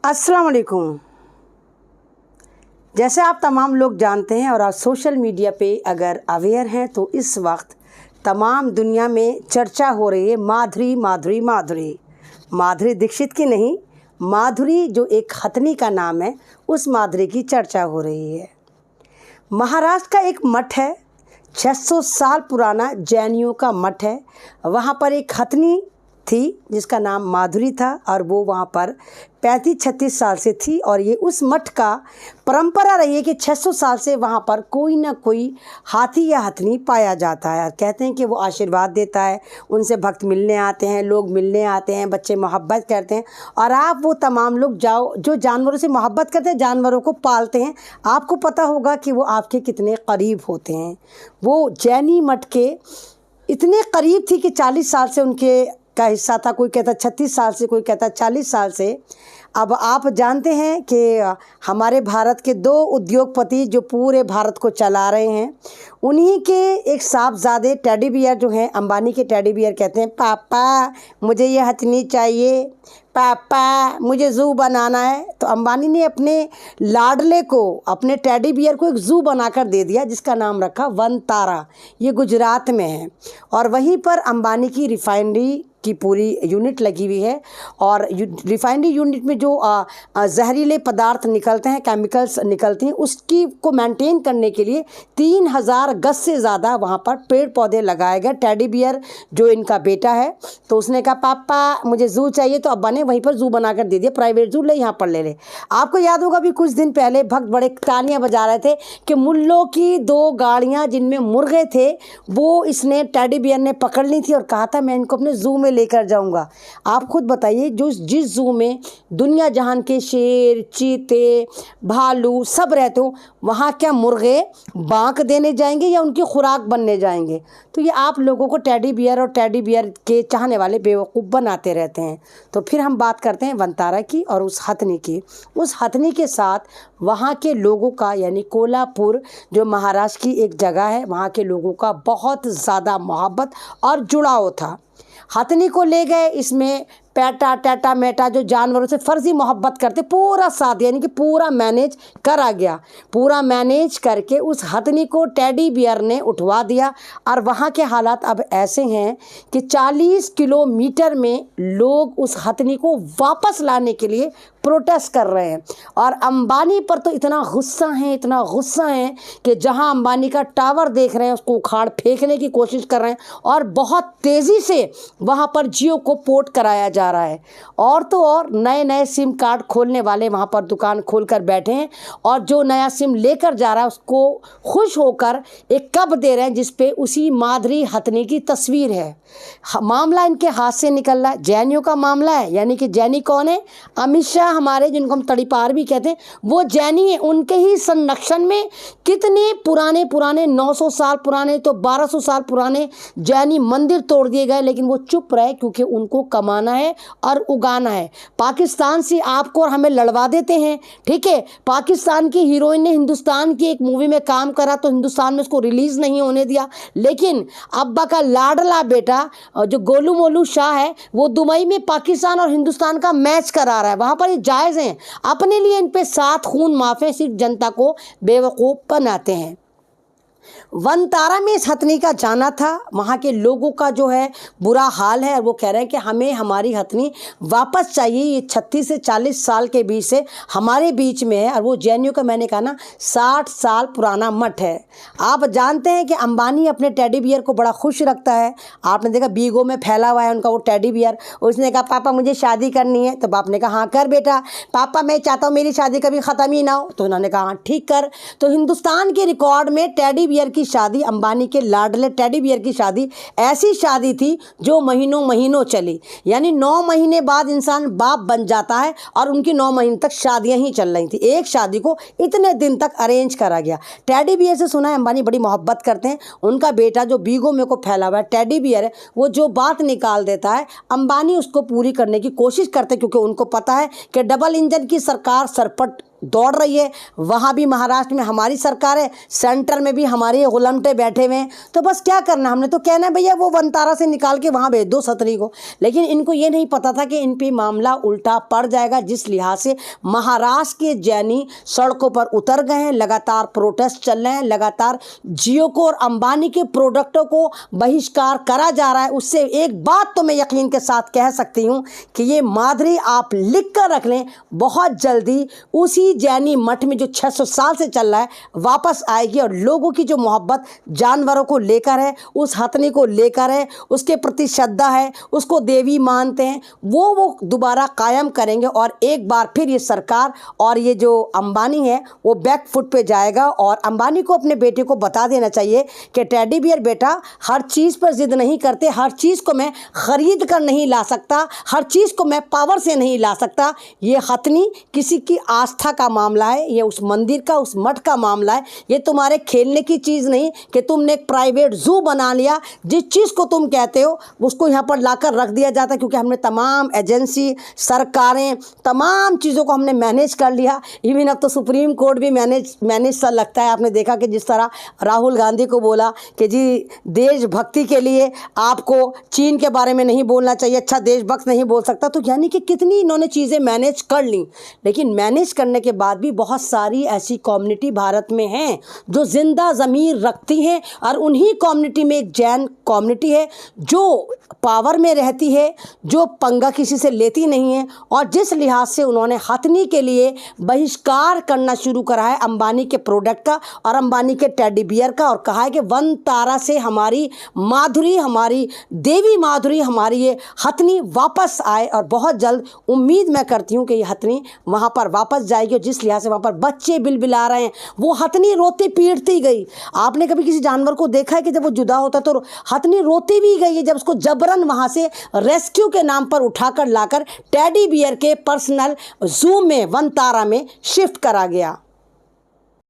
अस्सलाम वालेकुम। जैसे आप तमाम लोग जानते हैं और आप सोशल मीडिया पे अगर अवेयर हैं तो इस वक्त तमाम दुनिया में चर्चा हो रही है माधुरी माधुरी माधुरी माधुरी दीक्षित की नहीं, माधुरी जो एक हथनी का नाम है, उस माधुरी की चर्चा हो रही है। महाराष्ट्र का एक मठ है, 600 साल पुराना जैनियों का मठ है। वहाँ पर एक हथनी थी जिसका नाम माधुरी था और वो वहाँ पर 35-36 साल से थी। और ये उस मठ का परंपरा रही है कि 600 साल से वहाँ पर कोई ना कोई हाथी या हथनी पाया जाता है। कहते हैं कि वो आशीर्वाद देता है, उनसे भक्त मिलने आते हैं, लोग मिलने आते हैं, बच्चे मोहब्बत करते हैं। और आप वो तमाम लोग जाओ जो जानवरों से मोहब्बत करते हैं, जानवरों को पालते हैं, आपको पता होगा कि वो आपके कितने करीब होते हैं। वो जैनी मठ के इतने करीब थी कि 40 साल से उनके का हिस्सा था, कोई कहता 36 साल से, कोई कहता 40 साल से। अब आप जानते हैं कि हमारे भारत के 2 उद्योगपति जो पूरे भारत को चला रहे हैं, उन्हीं के एक साहबजादे टेडी बियर जो हैं, अंबानी के टेडी बियर कहते हैं, पापा मुझे ये हथनी चाहिए, पापा मुझे ज़ू बनाना है। तो अंबानी ने अपने लाडले को, अपने टेडी बियर को एक ज़ू बनाकर दे दिया जिसका नाम रखा वनतारा। ये गुजरात में है और वहीं पर अंबानी की रिफाइनरी की पूरी यूनिट लगी हुई है। और रिफाइनरी यूनिट में जो जहरीले पदार्थ निकलते हैं, केमिकल्स निकलती हैं, उसकी को मेंटेन करने के लिए 3000 गज से ज़्यादा वहाँ पर पेड़ पौधे लगाए गए। टेडी बियर जो इनका बेटा है, तो उसने कहा पापा मुझे ज़ू चाहिए, तो अब्बा ने वहीं पर ज़ू बनाकर दे दिया, प्राइवेट ज़ू ले यहाँ पर ले ले। आपको याद होगा भी कुछ दिन पहले भक्त बड़े तालियाँ बजा रहे थे कि मुल्लों की 2 गाड़ियाँ जिनमें मुर्गे थे वो इसने टेडी बियर ने पकड़ ली थी और कहा था मैं इनको अपने ज़ू में लेकर जाऊंगा। आप खुद बताइए, जो जिस ज़ू में दुनिया जहान के शेर, चीते, भालू सब रहते हो, वहाँ क्या मुर्गे बांक देने जाएंगे या उनकी खुराक बनने जाएंगे? तो ये आप लोगों को टेडी बियर और टेडी बियर के चाहने वाले बेवकूफ़ बनाते रहते हैं। तो फिर हम बात करते हैं वनतारा की और उस हथनी की। उस हथनी के साथ वहाँ के लोगों का, यानी कोल्हापुर जो महाराष्ट्र की एक जगह है, वहाँ के लोगों का बहुत ज़्यादा मोहब्बत और जुड़ाव था। हथनी को ले गए, इसमें पैटा टैटा मेटा जो जानवरों से फ़र्ज़ी मोहब्बत करते, पूरा साथ यानी कि पूरा मैनेज करा गया। पूरा मैनेज करके उस हथनी को टेडी बियर ने उठवा दिया। और वहाँ के हालात अब ऐसे हैं कि 40 किलोमीटर में लोग उस हथनी को वापस लाने के लिए प्रोटेस्ट कर रहे हैं। और अंबानी पर तो इतना गुस्सा है, इतना गुस्सा है कि जहां अंबानी का टावर देख रहे हैं उसको उखाड़ फेंकने की कोशिश कर रहे हैं और बहुत तेज़ी से वहां पर जियो को पोर्ट कराया जा रहा है। और तो और नए नए सिम कार्ड खोलने वाले वहां पर दुकान खोलकर बैठे हैं और जो नया सिम लेकर जा रहा है उसको खुश होकर एक कप दे रहे हैं जिस पे उसी माधुरी हथनी की तस्वीर है। मामला इनके हाथ से निकल रहा है, जैनियों का मामला है। यानी कि जैनी कौन है? अमित शाह हमारे, जिनको हम तड़ीपार भी कहते हैं, वो जैनी है। उनके ही संरक्षण में कितने पुराने पुराने 900 साल पुराने तो 1200 साल पुराने जैनी मंदिर तोड़ दिए गए, लेकिन वो चुप रहे क्योंकि उनको कमाना है और उगाना है। पाकिस्तान से आपको और हमें लड़वा देते हैं, ठीक है। पाकिस्तान की हीरोइन ने हिंदुस्तान की एक मूवी में काम करा तो हिंदुस्तान में उसको रिलीज़ नहीं होने दिया, लेकिन अब्बा का लाडला बेटा जो गोलू मोलू शाह है वो दुबई में पाकिस्तान और हिंदुस्तान का मैच करा रहा है। वहाँ पर ये जायज़ हैं, अपने लिए इन पे 7 खून माफ़ है, सिर्फ जनता को बेवकूफ़ बनाते हैं। वनतारा में इस हथनी का जाना था। वहाँ के लोगों का जो है बुरा हाल है, वो कह रहे हैं कि हमें हमारी हथनी वापस चाहिए। ये 36 से 40 साल के बीच से हमारे बीच में है और वो जैनियों का, मैंने कहा ना, 60 साल पुराना मठ है। आप जानते हैं कि अंबानी अपने टेडी बियर को बड़ा खुश रखता है। आपने देखा बीगो में फैला हुआ है उनका वो टेडी बियर। उसने कहा पापा मुझे शादी करनी है, तो बाप ने कहा हाँ कर बेटा। पापा मैं चाहता हूँ मेरी शादी कभी ख़त्म ही ना हो, तो उन्होंने कहा हाँ ठीक कर। तो हिंदुस्तान के रिकॉर्ड में टेडी बियर की शादी, अंबानी के लाडले टेडी बियर की शादी, ऐसी शादी थी जो महीनों महीनों चली। यानी 9 महीने बाद इंसान बाप बन जाता है और उनकी 9 महीने तक शादियां ही चल रही थी। एक शादी को इतने दिन तक अरेंज करा गया। टेडी बियर से सुना है अंबानी बड़ी मोहब्बत करते हैं। उनका बेटा जो बीगो में को फैला हुआ है टेडी बियर है, वो जो बात निकाल देता है अंबानी उसको पूरी करने की कोशिश करते हैं, क्योंकि उनको पता है कि डबल इंजन की सरकार सरपट दौड़ रही है, वहाँ भी महाराष्ट्र में हमारी सरकार है, सेंट्रल में भी हमारे गुलामटे बैठे हुए हैं। तो बस क्या करना, हमने तो कहना है भैया वो वनतारा से निकाल के वहाँ भेज दो सतरी को। लेकिन इनको ये नहीं पता था कि इन पे मामला उल्टा पड़ जाएगा, जिस लिहाज से महाराष्ट्र के जैनी सड़कों पर उतर गए हैं। लगातार प्रोटेस्ट चल रहे हैं, लगातार जियो को और अंबानी के प्रोडक्टों को बहिष्कार करा जा रहा है। उससे एक बात तो मैं यकीन के साथ कह सकती हूँ कि ये माधुरी आप लिख कर रख लें, बहुत जल्दी उसी जैनी मठ में जो 600 साल से चल रहा है वापस आएगी। और लोगों की जो मोहब्बत जानवरों को लेकर है, उस हथनी को लेकर है, उसके प्रति श्रद्धा है, उसको देवी मानते हैं, वो दोबारा कायम करेंगे। और एक बार फिर ये सरकार और ये जो अंबानी है वो बैक फुट पे जाएगा। और अंबानी को अपने बेटे को बता देना चाहिए कि टेडी बियर बेटा, हर चीज़ पर जिद नहीं करते, हर चीज़ को मैं ख़रीद कर नहीं ला सकता, हर चीज़ को मैं पावर से नहीं ला सकता। ये हथनी किसी की आस्था का मामला है, ये उस मंदिर का, उस मठ का मामला है। ये तुम्हारे खेलने की चीज़ नहीं कि तुमने एक प्राइवेट जू बना लिया, जिस चीज़ को तुम कहते हो उसको यहाँ पर लाकर रख दिया जाता है। क्योंकि हमने तमाम एजेंसी, सरकारें, तमाम चीज़ों को हमने मैनेज कर लिया। इवन अब तो सुप्रीम कोर्ट भी मैनेज सा लगता है। आपने देखा कि जिस तरह राहुल गांधी को बोला कि जी देशभक्ति के लिए आपको चीन के बारे में नहीं बोलना चाहिए, अच्छा देशभक्त नहीं बोल सकता। तो यानी कि कितनी इन्होंने चीज़ें मैनेज कर ली। लेकिन मैनेज करने के बाद भी बहुत सारी ऐसी कम्युनिटी भारत में हैं जो जिंदा ज़मीर रखती हैं। और उन्हीं कम्युनिटी में एक जैन कम्युनिटी है जो पावर में रहती है, जो पंगा किसी से लेती नहीं है। और जिस लिहाज से उन्होंने हथनी के लिए बहिष्कार करना शुरू करा है अंबानी के प्रोडक्ट का और अंबानी के टेडी बियर का, और कहा है कि वनतारा से हमारी माधुरी, हमारी देवी माधुरी, हमारी ये हथनी वापस आए। और बहुत जल्द उम्मीद मैं करती हूँ कि ये हथनी वहाँ पर वापस जाएगी। और जिस लिहाज से वहाँ पर बच्चे बिलबिला रहे हैं, वो हथनी रोती पीटती गई। आपने कभी किसी जानवर को देखा है कि जब वो जुदा होता तो हथनी रोती भी गई है, जब उसको जबरन वहाँ से रेस्क्यू के नाम पर उठाकर लाकर टेडी बियर के पर्सनल जू में वनतारा में शिफ्ट करा गया।